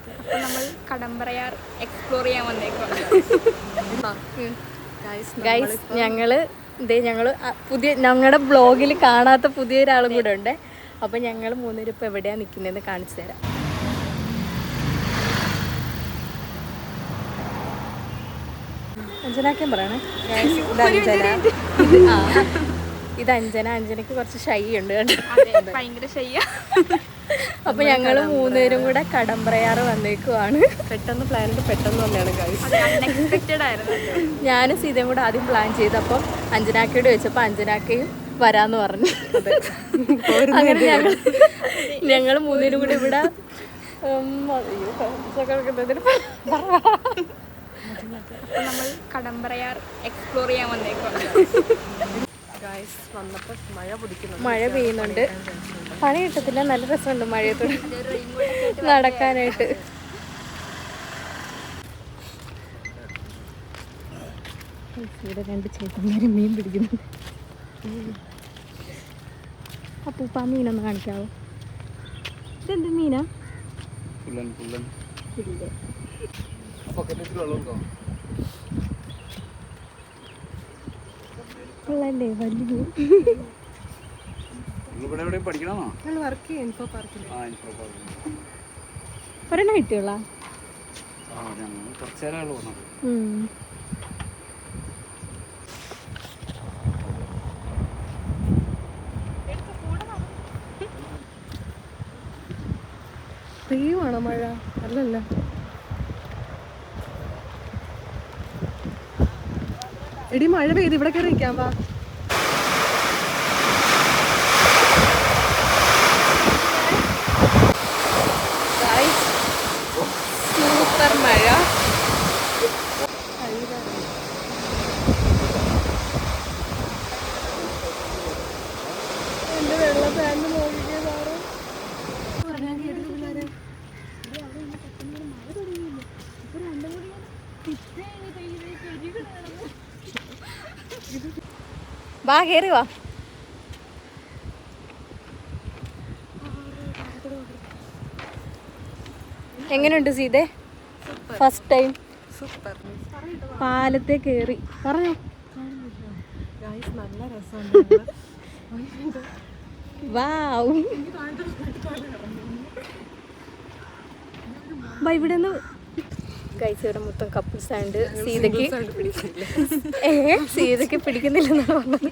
അപ്പോൾ നമ്മൾ കടമ്പറയാർ എക്സ്പ്ലോർ ചെയ്യാൻ വന്നേക്കാം. ഗൈസ് ഞങ്ങള് പുതിയ ഞങ്ങളുടെ ബ്ലോഗിൽ കാണാത്ത പുതിയൊരാളും കൂടെ ഉണ്ട്. അപ്പം ഞങ്ങൾ മൂന്നുപേരും ഇപ്പോൾ എവിടെയാണ് നിൽക്കുന്നതെന്ന് കാണിച്ചു തരാം. അഞ്ജനാക്കാൻ പറയണേ. ഇത് അഞ്ജനയ്ക്ക് കുറച്ച് ഷൈ ഉണ്ട് കേട്ടോ. ഭയങ്കര ഷൈയ. അപ്പൊ ഞങ്ങള് മൂന്നുപേരും കൂടെ കടമ്പറയാറ് വന്നേക്കുവാണ്. പെട്ടെന്ന് പ്ലാനിട്ട് പെട്ടെന്ന് തന്നെയാണ് ഗൈസ്. അൺഎക്സ്പെക്റ്റഡ് ആയിരുന്നു. ഞാനും സീതയും കൂടെ ആദ്യം പ്ലാൻ ചെയ്തു. അപ്പം അഞ്ജനാക്കയോട് ചോദിച്ചപ്പോൾ അഞ്ജനാക്കയും വരാന്ന് പറഞ്ഞു. അങ്ങനെ ഞങ്ങൾ മൂന്നുപേരും കൂടെ ഇവിടെ നമ്മൾ കടമ്പറയാർ എക്സ്പ്ലോർ ചെയ്യാൻ വന്നേക്കാം. മഴ പെയ്യുന്നുണ്ട്. പണി കിട്ടത്തില്ല, നല്ല രസമുണ്ട് മഴയത്തോട് നടക്കാനായിട്ട്. ഇവിടെ രണ്ട് ചേട്ടന്മാര് മീൻ പിടിക്കുന്നുണ്ട്. അപ്പൂപ്പ മീനൊന്ന് കാണിക്കാവോ? ഇതെന്ത് മീനാ? പിള്ളല്ലേ വലിയ ഒരെണ്ണം കിട്ടിയോളാ? പെയ്യുവാണോ മഴ? അല്ലല്ല, എടി മഴ പെയ്ത് ഇവിടെ കയറി നിൽക്കാം. വാ. സൂപ്പർ മഴ. എന്റെ വെള്ള പാന്റ് നോക്കിയതാണോ? വാ കേറി വാ. എങ്ങനെയുണ്ട് സീതേ? ഫസ്റ്റ് ടൈം പാലത്തെ കേറി. പറഞ്ഞോ. നല്ല രസമുണ്ട്. വാവ്. ഇവിടെ നിന്ന് ഗൈസ് ഇവിടെ മൊത്തം കപ്പിൾസ് ആണ്ട്. സീതയ്ക്ക് പിടിക്കുന്നില്ലെന്നാണ് പറഞ്ഞത്.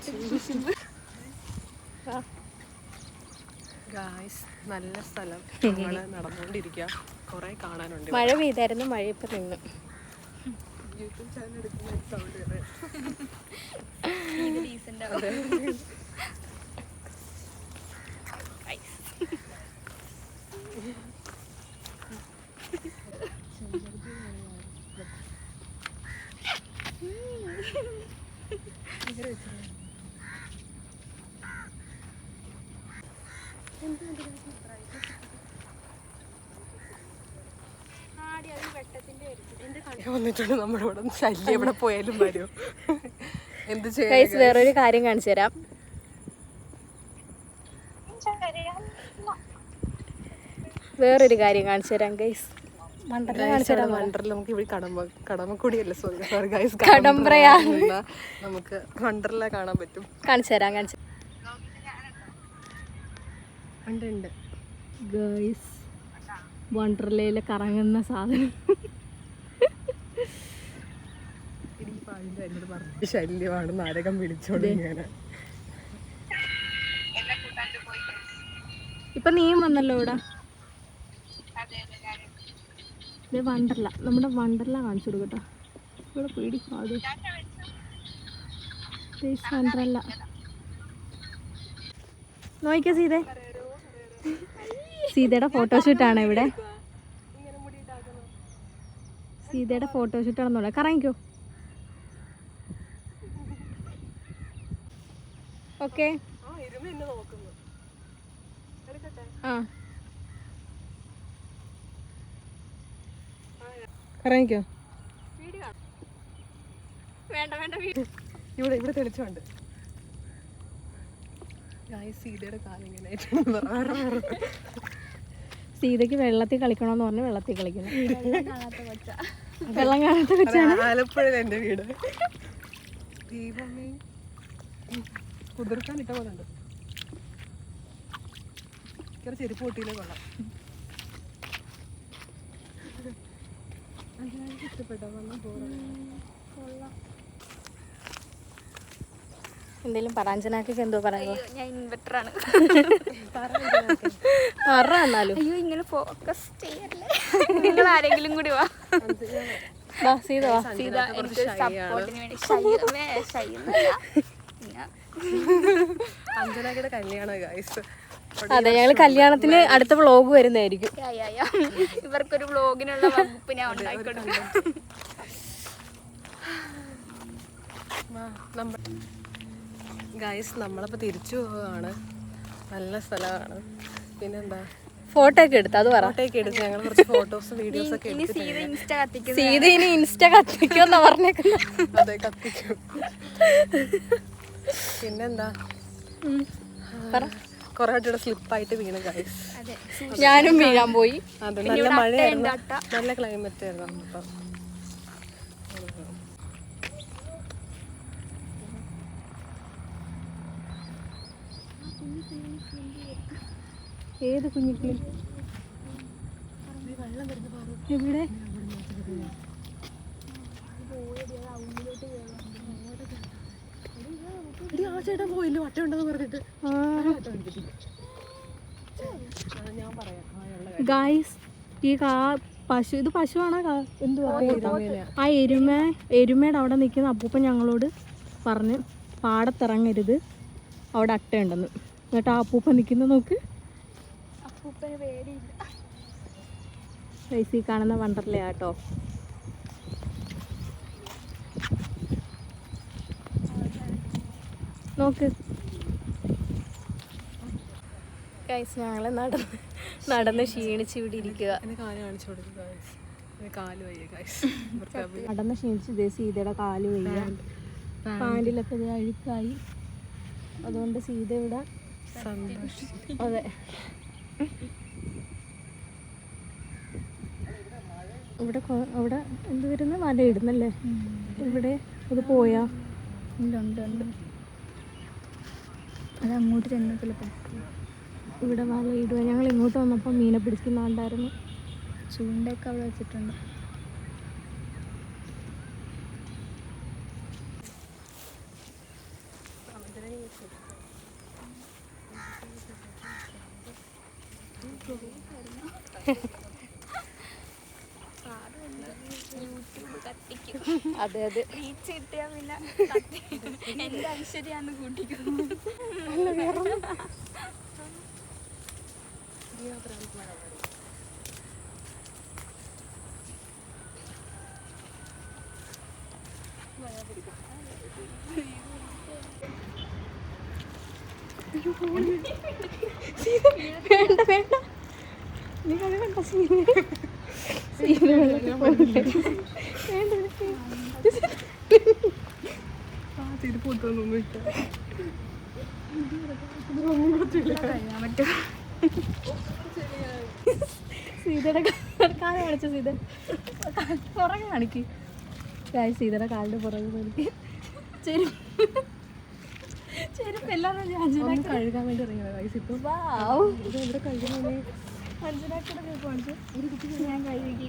നല്ല സ്ഥലം. നമ്മള് നടന്നുകൊണ്ടിരിക്കുക. കുറെ കാണാനുണ്ട്. മഴ പെയ്തായിരുന്നു, മഴ ഇപ്പൊ നിന്നു. യൂട്യൂബ് ചാനൽ എടുക്കുന്ന സൗണ്ട് വരെ. വന്നിട്ടുണ്ട് നമ്മുടെ ഇവിടെ. ശല്യം എവിടെ പോയാലും വരും. എന്ത് ചെയ്യാം? വേറൊരു കാര്യം കാണിച്ചു തരാം. ഗൈസ് വണ്ടർല നമുക്ക് ഇവിടെ കടമക്കുടിയല്ല, സോറി ഗൈസ്, കടമ്പറയാർ നമുക്ക് വണ്ടർല കാണാൻ പറ്റും. കാണിച്ചു തരാം. ഉണ്ട് ഗൈസ് വണ്ടർലയിലെ കറങ്ങുന്ന സാധനം. ശല്യമാണ്, നരകം പിടിച്ചോണ്ടിരിക്കാന്. ഇപ്പൊ നീയും വന്നല്ലോ ഇവിടെ. വണ്ടർല, നമ്മുടെ വണ്ടർല കാണിച്ചു കൊടുക്കട്ടോ. ഇവിടെ പേടി വണ്ടർല നോക്കിയ സീതയുടെ ഫോട്ടോഷൂട്ടാണ് ഇവിടെ. സീതയുടെ ഫോട്ടോഷൂട്ടാണെന്നുള്ള. കറങ്ങിക്കോ. ഓക്കെ. ആ കറങ്ങിക്കോ. വേണ്ട ഇവിടെ ഇവിടെ തെളിച്ചുണ്ട്. സീതയുടെ കാലിങ്ങനെ സീതയ്ക്ക് വെള്ളത്തിൽ കളിക്കണമെന്ന് പറഞ്ഞ് വെള്ളത്തിൽ കളിക്കുന്നു. വെള്ളം കാണാത്ത കൊച്ചാണ്. ആലപ്പുഴയിലെ എൻ്റെ വീട്. ദൈവമേ, കുതിർക്കാൻ ഇട്ട പോലെ ഉണ്ട്. ചെരുപ്പ് പൊട്ടിയിലേ കൊള്ളാം. ഇഷ്ടപ്പെട്ടോ? എന്തെങ്കിലും പറാഞ്ചനാക്കി എന്തോ പറയുക. ഞാൻ ഇൻവെർട്ടറാണ്. എന്നാലും അയ്യോ ഇങ്ങനെ ഫോക്കസ് ചെയ്യല്ലേ. നിങ്ങൾ ആരെങ്കിലും കൂടി വാ. സീത വാ. സീത എനിക്ക് സപ്പോർട്ടിന് വേണ്ടി അഞ്ജനയുടെ കല്യാണം ഗൈസ്. അതെ, ഞങ്ങൾ കല്യാണത്തിന് അടുത്ത വ്ളോഗ് വരുന്നതായിരിക്കും. ഇവർക്കൊരു വ്ളോഗിനുള്ള വകുപ്പ് ഞാൻ ഉണ്ടായിക്കൊടുക്കും. ഗൈസ് നമ്മളപ്പോൾ തിരിച്ചു പോവുകയാണ്. നല്ല സ്ഥലമാണ്. പിന്നെന്താ, ഫോട്ടോ ഒക്കെ എടുത്ത് അത് പറ. ഫോട്ടോ ഒക്കെ എടുത്ത് ഞങ്ങൾ കുറച്ച് ഫോട്ടോസും വീഡിയോസ് ഒക്കെ എടുത്ത്. സീത ഇനി ഇൻസ്റ്റ കത്തിക്കുമെന്നാ പറഞ്ഞേക്കുന്നത്. അതെ, കത്തിക്കും. പിന്നെന്താ, കുറെ ആട്ടിയുടെ സ്ലിപ്പായിട്ട് വീണ് ഗൈസ്. ഞാനും വീഴാൻ പോയി. അതെ, നല്ല മഴയായിരുന്നു, നല്ല ക്ലൈമറ്റ് ആയിരുന്നു. അപ്പം ഏത് കുഞ്ഞിക്ക് എവിടെ? ആ ചേട്ടൻ പോയില്ലോ, വട്ട ഉണ്ടെന്ന് പറഞ്ഞിട്ട്. ഗായ്സ്, ഈ പശു, ഇത് പശുവാണോ എന്തുവാ? ആ എരുമയുടെ അവിടെ നിൽക്കുന്ന അപ്പൂപ്പൻ ഞങ്ങളോട് പറഞ്ഞ് പാടത്തിറങ്ങരുത്, അവിടെ അട്ടയുണ്ടെന്ന്. എന്നിട്ട് ആ അപ്പൂപ്പൻ നിൽക്കുന്ന നോക്ക്. ഗൈസ്, ഈ കാണുന്ന വണ്ടർലേ ആട്ടോ. നോക്ക് ഗൈസ്, ഞങ്ങള് നടന്ന് ക്ഷീണിച്ച് ഇവിടെ ഇരിക്കുക. നടന്ന് ക്ഷീണിച്ച് ഇതേ സീതയുടെ കാല് വയ്യ, പാൻറിലൊക്കെ ഇത് അഴുക്കായി. അതുകൊണ്ട് സീത ഇവിടെ അതെ ഇവിടെ എന്ത് വരുന്ന വല ഇടുന്നല്ലേ ഇവിടെ. അത് പോയാ? ഉണ്ട്. അത് അങ്ങോട്ട് ചെന്നത്തില്ല. ഇവിടെ വല ഇടുക. ഞങ്ങൾ ഇങ്ങോട്ട് വന്നപ്പോൾ മീനെ പിടിക്കുന്നുണ്ടായിരുന്നു. ചൂണ്ടയൊക്കെ അവിടെ വെച്ചിട്ടുണ്ട്. അതെ റീച്ച് കിട്ടിയാ പിന്നെ എന്റെ ഐശ്വര്യാന്ന് കൂട്ടിക്കും. വേണ്ട നീ അത് വേണ്ട. സീതയുടെ കാല് കാണിച്ച സീത പുറകെ കാണിക്ക്. സീതയുടെ കാലിന്റെ പുറകെ കാണിക്ക്. ചെരുപ്പ് എല്ലാവരും കഴുകാൻ വേണ്ടി ഇറങ്ങിയത്. ഇവിടെ കഴുകുന്നേ അഞ്ജനാക്കിയുടെ കാണിച്ചു. ഒരു കുട്ടി ഞാൻ കഴുകി.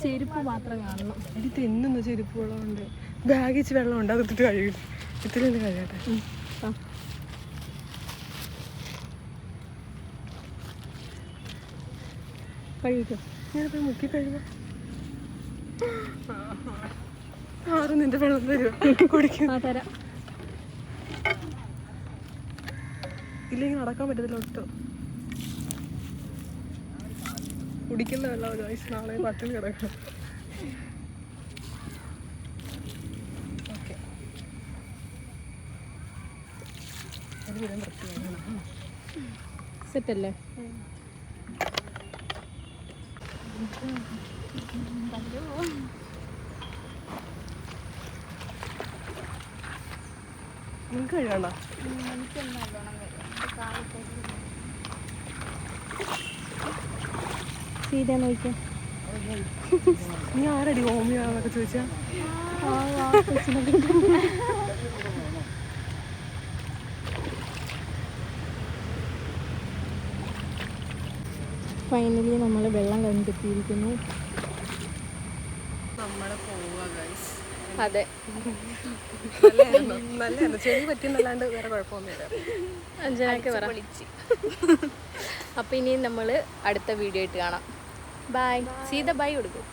ചെരുപ്പ് മാത്രം കാണണം. എനിക്ക് തിന്നുന്ന ചെരുപ്പ് വെള്ളമുണ്ട്, ബാഗിച്ച് വെള്ളമുണ്ട്, അതിട്ട് കഴുകി ഇത്തിരി കഴുകട്ടെ. കഴിക്കും. ഞാനിപ്പോൾ മുക്കി കഴുകാം. ആരും നിന്റെ വെള്ളം തരുമോ? കുടിക്കും. തരാം. ഇല്ലെങ്കിൽ നടക്കാൻ പറ്റത്തില്ല ഒട്ടും. കുടിക്കുന്ന വെള്ളം ഗൈസ്, നാളെ പട്ടിണി കിടക്കണം. ഓക്കെ, സെറ്റല്ലേ? നിങ്ങൾക്ക് കഴിയണ്ട. എനിക്കെന്താ നല്ലോണം വരും. സീത നോക്കിയാ നീ ആരടി ഹോമിയോ എന്നൊക്കെ ചോദിച്ചാ? ഫൈനലി നമ്മൾ വെള്ളം കണ്ടെത്തിയിരിക്കുന്നു. നമ്മളെ പോവുക ഗൈസ്. അതെ, നല്ലതാണ്. ചെടി പറ്റിയെന്നല്ലാണ്ട് വേറെ കുഴപ്പമൊന്നുമില്ല. അഞ്ജനൊക്കെ പറ. അപ്പം ഇനി നമ്മൾ അടുത്ത വീഡിയോ ആയിട്ട് കാണാം. ബൈ. സീത ബൈ കൊടുക്കും.